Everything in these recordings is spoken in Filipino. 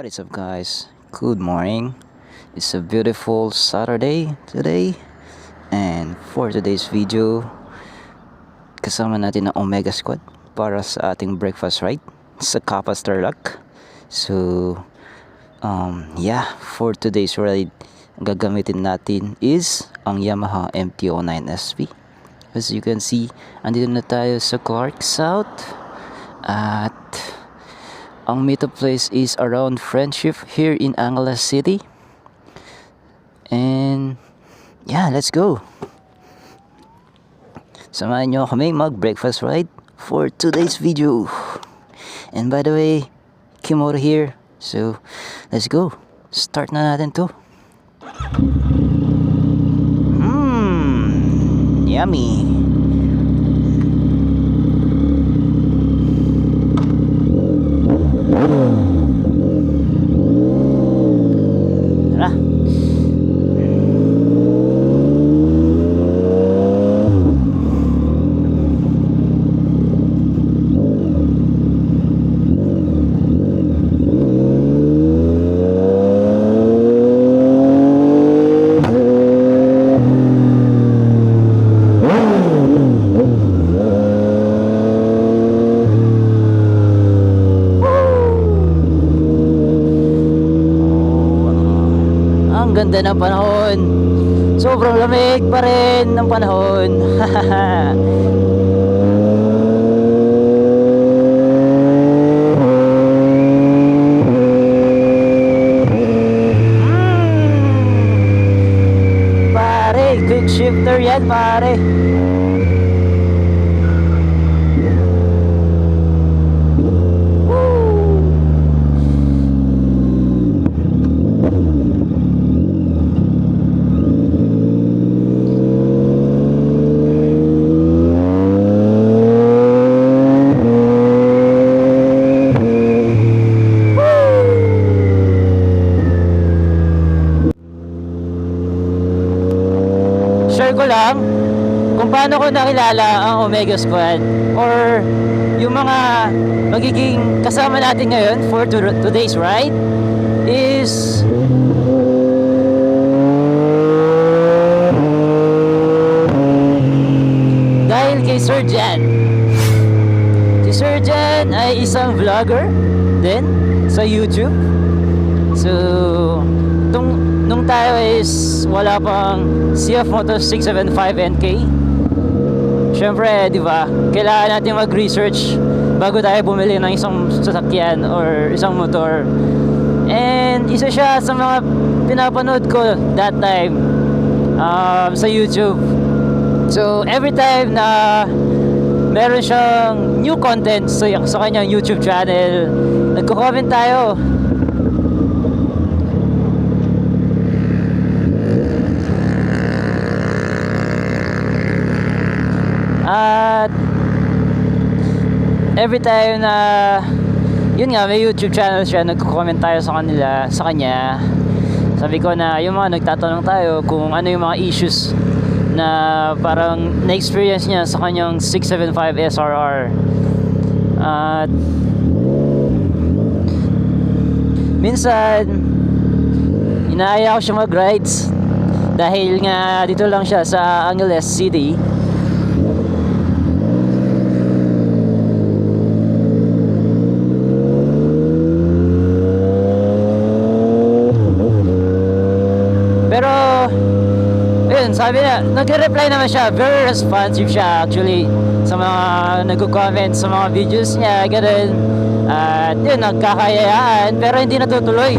What is up, guys? Good morning. It's a beautiful Saturday today, and for today's video kasama natin ang Omega Squad para sa ating breakfast ride sa Kappa Starlock. So yeah, for today's ride ang gagamitin natin is ang Yamaha MT-09 SP. As you can see, andito na tayo sa Clark South at ang meetup place is around Friendship here in Angeles City. And yeah, let's go. Samahan nyo kami mag-breakfast ride for today's video. And by the way, Kimura here. So, let's go. Start na natin to. Yummy. Tara. Ang ganda ng panahon. Sobrang lamig pa rin ng panahon. Pare, quick shifter yan, pare. Share ko lang kung paano ko nakilala ang Omega Squad or yung mga magiging kasama natin ngayon for today's ride is dahil kay Sir Jan. Si Sir Jan ay isang vlogger din sa YouTube. So nung tayo is wala pang CF Moto 675 NK. Syempre, di ba? Kailangan natin mag-research bago tayo bumili ng isang sasakyan or isang motor. And isa siya sa mga pinapanood ko that time sa YouTube. So every time na meron siyang new content sa kanyang YouTube channel, nagko-comment tayo. At every time na yun nga may YouTube channel siya, nagko-comment tayo sa kanya. Sabi ko na yung mga nagtatanong tayo kung ano yung mga issues na parang na-experience niya sa kanyang 675 SRR. At minsan inaaya ko siya mag-rides dahil nga dito lang siya sa Angeles City. Sabi na, nagre-reply naman siya, very responsive siya actually sa mga nagko-comment sa mga videos niya, ganun. At yun, nagkakayayaan pero hindi natutuloy.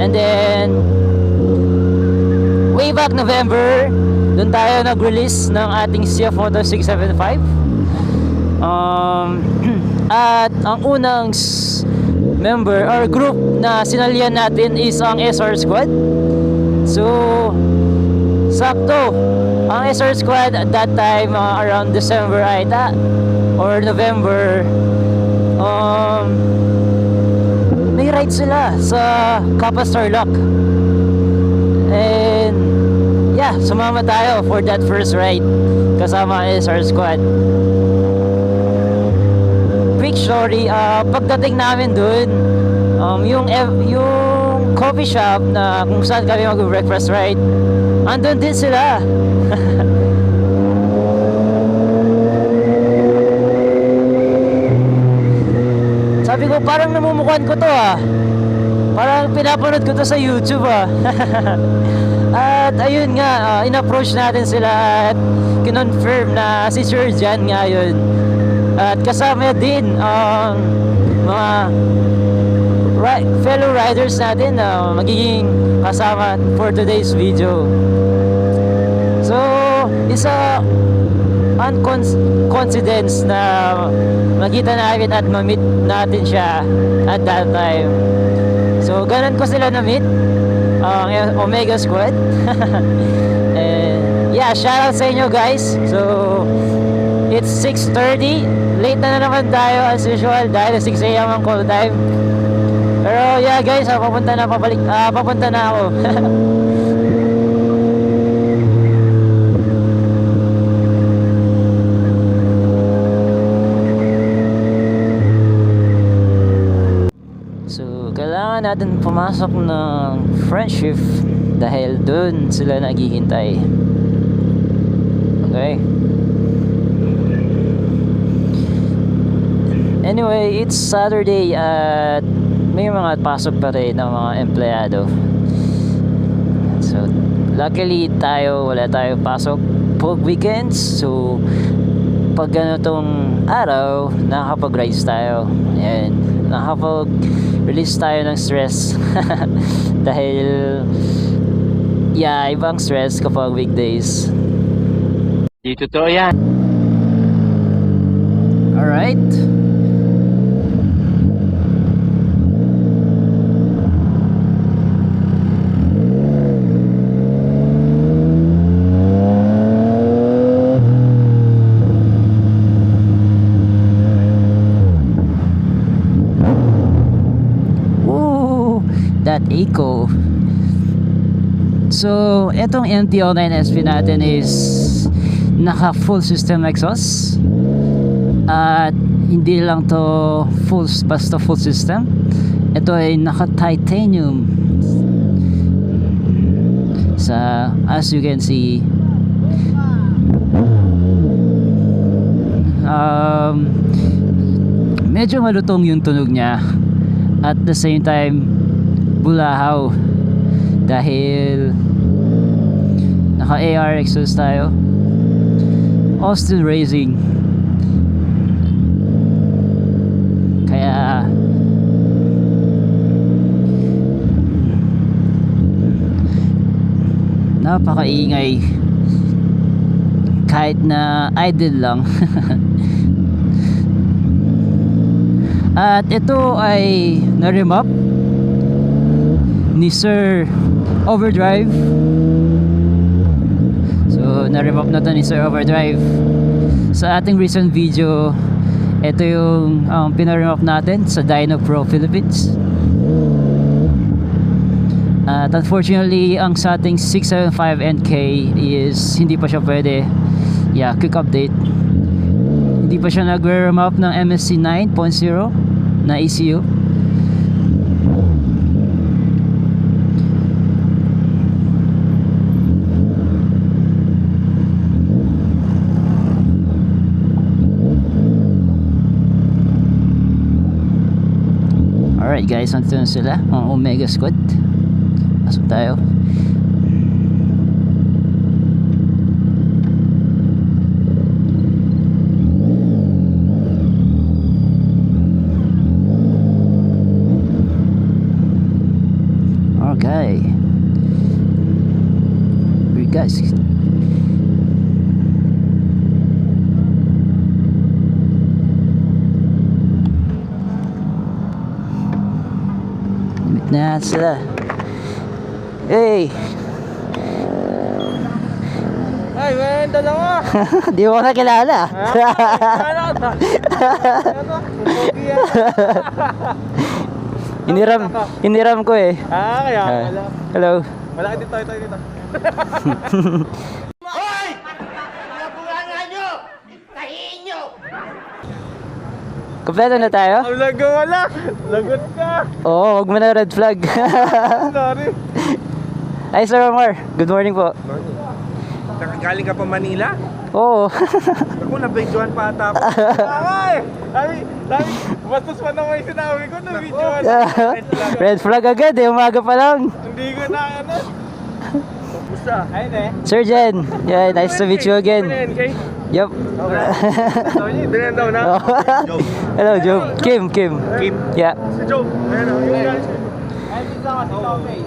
And then way back November, doon tayo nag-release ng ating CF Moto 675. At ang unang member or group na sinalihan natin is ang SR Squad. So sakto, ang SR Squad at that time around December ata or November, may ride sila sa Kappa Starlock. And yeah, sumama tayo for that first ride kasama ang SR Squad. Quick story, pagdating namin dun, yung coffee shop na kung saan kami mag-breakfast, right? Andun din sila. Sabi ko, parang namumukhaan ko to ah. Parang pinapanood ko to sa YouTube ah. At ayun nga, in-approach natin sila at kinonfirm na si Sir Jan nga yun. At kasama din mga fellow riders natin na magiging kasama for today's video. So, isa coincidence na makita namin at ma-meet natin siya at that time. So, ganun ko sila na-meet, Omega Squad. And yeah, shout out sa inyo guys. So, it's 6:30. Late na naman tayo as usual dahil 6 AM ang call time. Pero yeah guys, papunta na ako. So, kailangan natin pumasok ng front shift dahil dun sila naghihintay. Okay? Anyway, it's Saturday at may mga pasok pa rin ng mga empleyado. So, luckily wala tayong pasok pag weekends. So, pag ganitong araw, nakakapag-rides tayo. Ayan, nakakapag-release tayo ng stress. Dahil, yeah, ibang stress kapag weekdays. Di totoo yan. Alright. That echo. So, etong MT-09SP natin is naka full system exhaust at hindi lang to basta full system. Ito ay naka titanium sa, as you can see, medyo malutong yung tunog niya at the same time bulahaw dahil naka AR exhaust tayo. Austin Racing, kaya napakaingay kahit na idle lang. At ito ay na-remap ni Sir Overdrive. So, na-remap na to ni Sir Overdrive. Sa ating recent video, ito yung pinaremap natin sa Dyno Pro Philippines. At unfortunately, ang sa ating 675NK is hindi pa siya pwede. Yeah, quick update. Hindi pa siya nag-remap ng MSC 9.0 na ECU. Alright guys, nandito na sila, ang Omega Squad. Pasok tayo. Okay. Here guys. Na sila. Hey. Ay, man, dalawa. Di mo kakilala. Hiniram ko eh. Kaya wala. Hello. Malaki dito, ito dito. Hoy! Nabulangan nyo! Tahiin nyo! Kompleto na tayo? Ang wala. Lagot ka. Oo, wag mo na red flag. Sorry. Ay, Sir Omar. Good morning po. Nakagaling ka pa Manila? Oo. Ako, nabidyohan pa ata ako. Ay! Dami, bastos pa naman yung sinabi ko, nabidyohan. Red flag agad eh, umaga pa lang. Hindi ko na ano. Busta. Ayun eh. Sir Jen, yeah, nice to meet you again. Yup. Dinan daw na. Hello, Joe. Kim. Kim? Yeah. Si Joe. Ayun o. Yung guys. Ayun, pizza ka. Okay.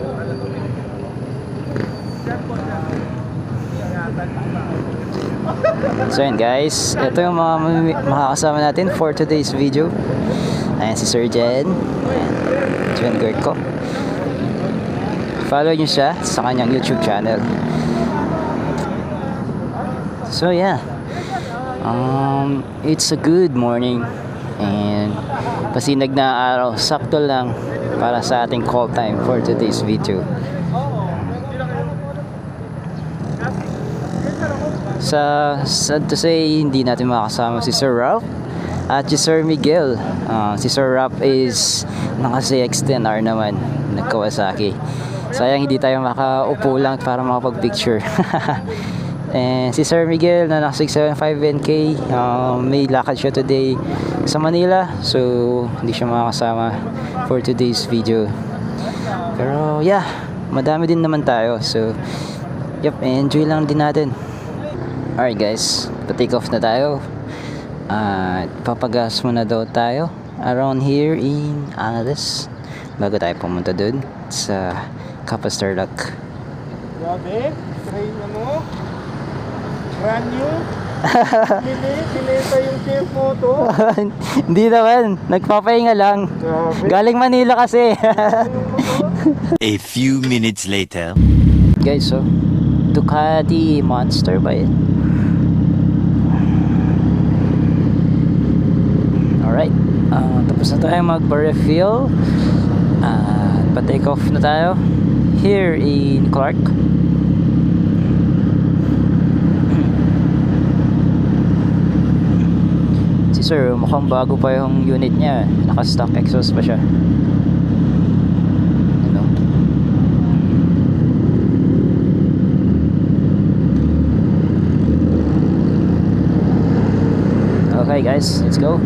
So yun guys, ito yung mga makakasama natin for today's video. Ayan si Sir Jen. Ayan, Jen Gerko. Follow nyo siya sa kanyang YouTube channel. So yeah, it's a good morning and pasinag na araw, sakto lang para sa ating call time for today's video. Sad to say, hindi natin makasama si Sir Ralph at si Sir Miguel. Si Sir Ralph is naka-CX-10R naman, nag-Kawasaki. Sayang hindi tayo makaupo lang para makapag-picture. And si Sir Miguel na naka 675NK, may lakad siya today sa Manila, so hindi siya makakasama for today's video. Pero yeah, madami din naman tayo, so yep, enjoy lang din natin. Alright guys, pa-take off na tayo. Papagas muna daw tayo around here in Angeles bago tayo pumunta dun sa Kappa Starlock. Grabe, train ano? Brand new? Sineta yung chef mo to? Hindi naman, nagpapahinga lang. Grabe. Galing Manila kasi. A few minutes later. Guys, so Ducati Monster ba yun? Alright, tapos na tayo magpa-refill. Pa-take off na tayo here in Clark. Si Sir, mukhang bago pa yung unit niya. Naka-stock exhaust pa siya. Ano? Okay guys, let's go.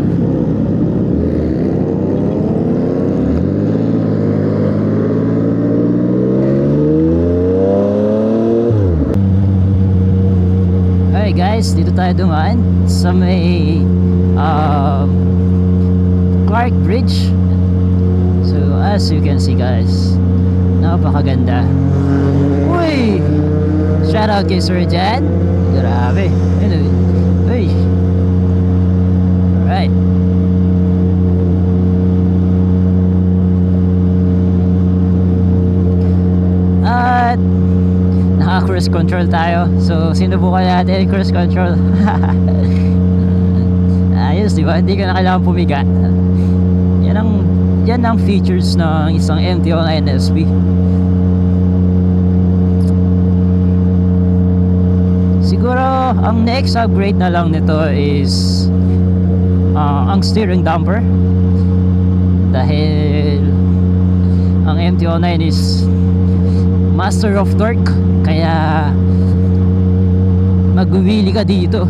Hey guys, dito tayo dumaan sa may Clark Bridge. So as you can see guys, napakaganda. Uy! Shout out kay Sir Jan. Grabe. Uy! Alright. At naka-cruise control tayo. So sinubukan natin cruise control. Ayos, di ba? Hindi ka na kailangan pumiga. Yan ang features ng isang MT-09 SB. Siguro ang next upgrade na lang nito is ang steering damper, dahil ang MT-09 is master of torque, kaya mag-wheelie ka dito.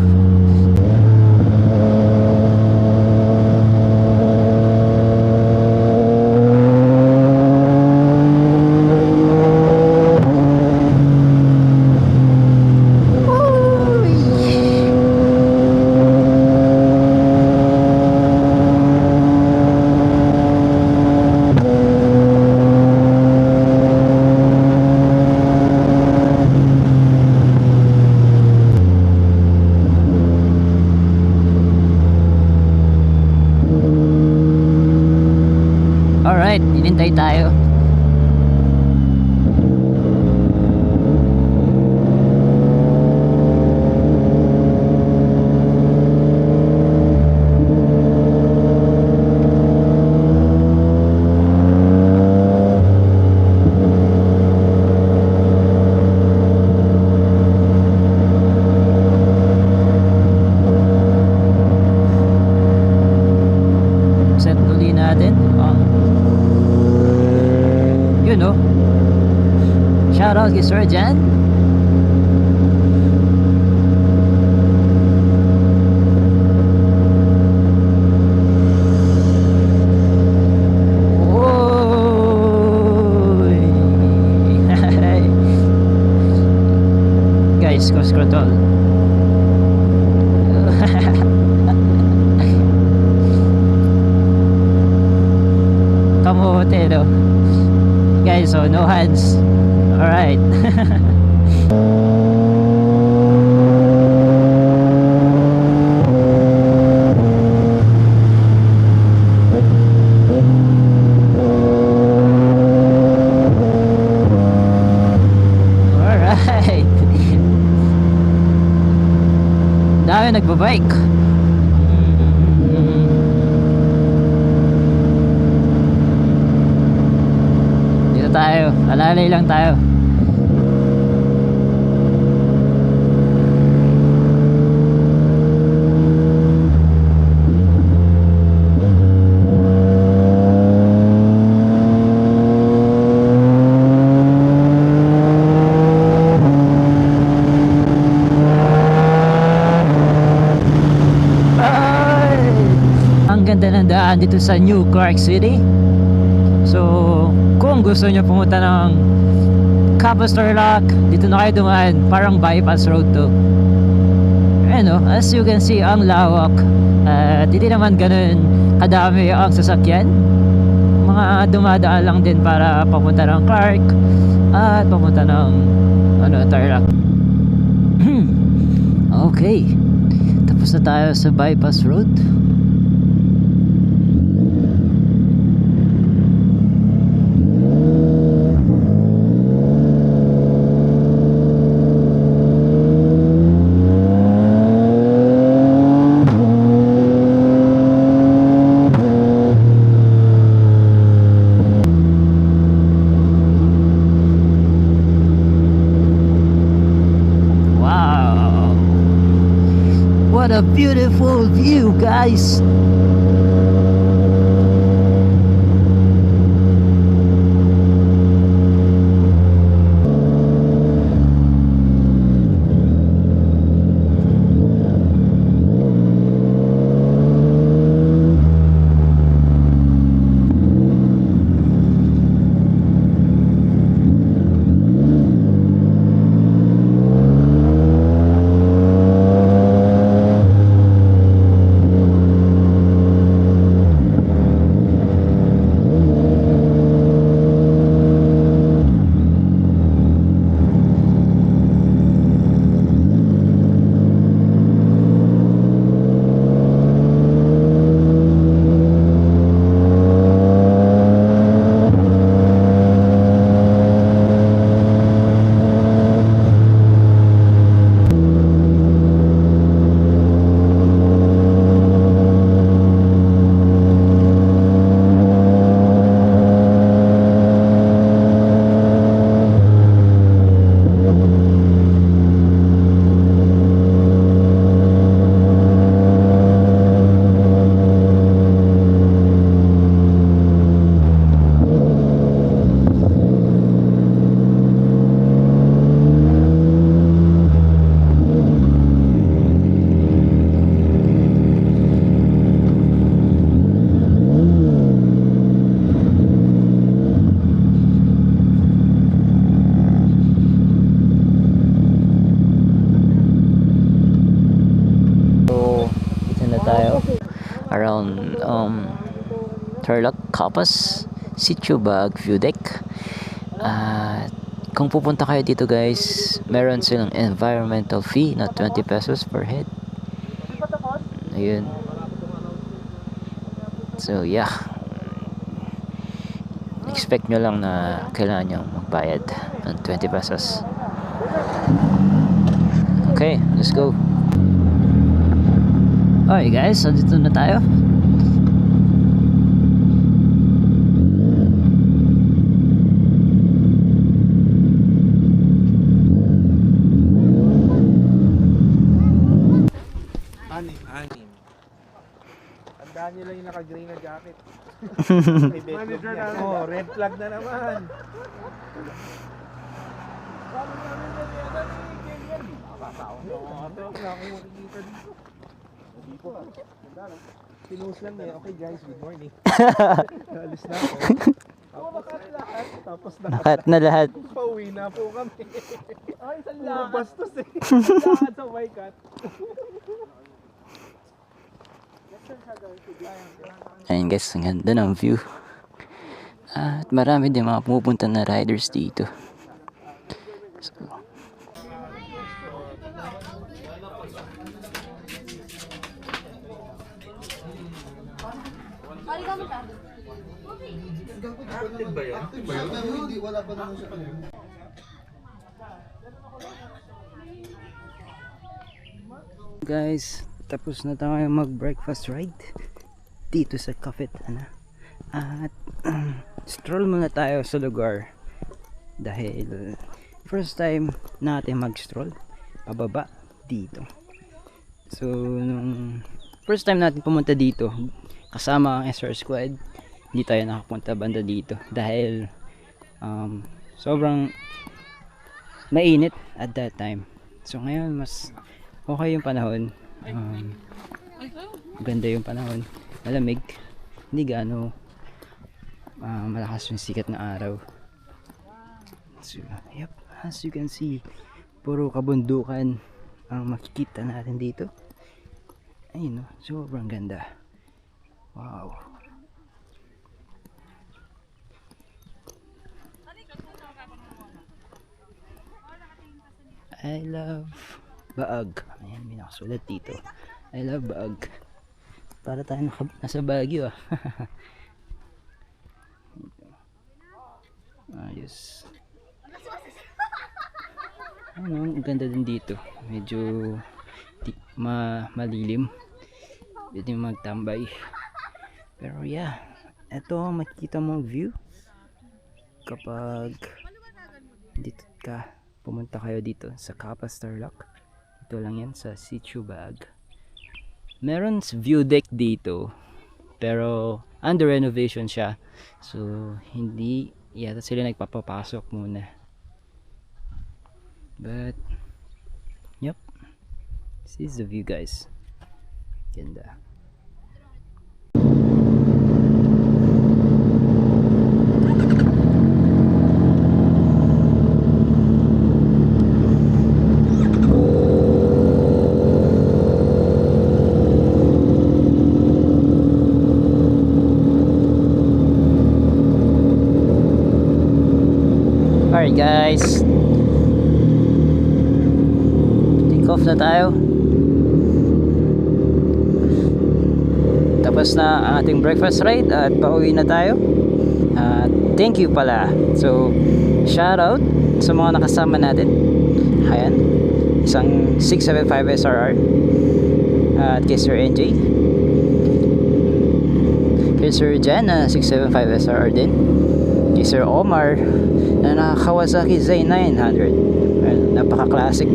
Alright, hinintay tayo. natin. You know. Shoutout kay Sir Jan. Guys, scroll. Kamote, no? Guys, so no hands. Alright. Alright. Dami nagbabike. Dito tayo, alalay lang tayo. Ang ganda ng daan dito sa New Clark City. So, kung gusto nyo pumunta ng Capas Tarlac, dito na kayo dumaan. Parang bypass road to. Ano, as you can see, ang lawak. At hindi naman ganun kadami ang sasakyan. Mga dumadaan lang din para papunta ng Clark at papunta ng Tarlac. Okay, tapos na tayo sa bypass road. What a beautiful view, guys. Around Tarlac, Capas, Sitio Bag, View Deck. Kung pupunta kayo dito, guys, meron silang environmental fee na 20 pesos per head. Ayun. So yeah, expect nyo lang na kailangan nyo magbayad ng 20 pesos. Okay, let's go. Okay guys, so dito na tayo. Anim. Tandaan nyo lang yung naka-green na dyan. jacket. Manager na. Oh, red flag na naman. Paano namin yan? Yan ang ganyan. Nakakatawa. Ito, wala akong makikita dito. Dito pa. Pinost lang eh. Okay guys, good morning. Alis na ako. Nakat lahat. Tapos Nakat na lahat. pauwi na po kami. Ay, isang lahat. Bastos eh. Lahat sa Waikat. Ayun guys, ang ganda ng view. At marami din mga pumupunta na riders dito. So, guys, tapos na tayo mag-breakfast ride dito sa Cafet Ana. At stroll muna tayo sa lugar dahil first time natin mag-stroll pababa dito. So nung first time natin pumunta dito kasama ang SR Squad, hindi tayo nakapunta banda dito dahil sobrang mainit at that time. So ngayon mas okay yung panahon, ganda yung panahon, malamig, hindi gaano malakas yung sikat na araw. So yep, as you can see, puro kabundukan ang makikita natin dito. Ayun, no? Sobrang ganda. Wow. I love Baag. Ayan, may nakasulat dito. I love Baag. Para tayo nasa Baguio ah. Ayos. Ano, ang ganda din dito. Medyo malilim. Pwede magtambay. Pero yeah, ito makikita mong view kapag dito ka pumunta kayo dito sa Kapas Tarlac. Ito lang yan sa Sitio Baag. Meron view deck dito pero under renovation siya, so hindi yata sila nagpapapasok muna. But yep, this is the view guys. Ganda. Alright guys, take off na tayo. Tapos na ang ating breakfast ride at pauwi na tayo. Thank you pala. So shout out sa mga nakasama natin. Ayan, isang 675 SRR at kay Sir NJ, kay Sir Jan na 675 SRR din, kay Sir Omar na Kawasaki Z900. Napaka-classic.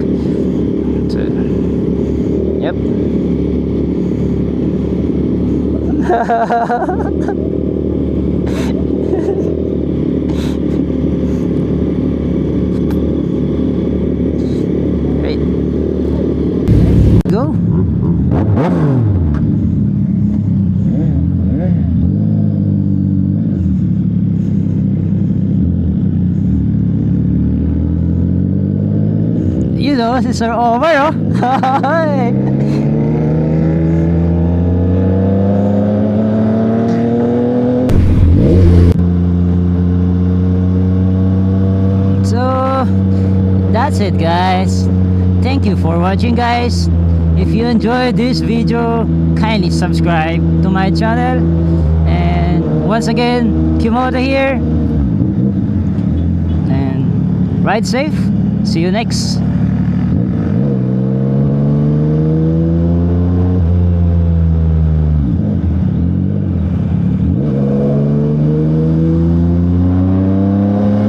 So, yep. Great. Go. You know, si Sir Omar, oh. Hi. So, that's it guys. Thank you for watching guys. If you enjoyed this video, kindly subscribe to my channel. And once again, Kimoto here. And ride safe. See you next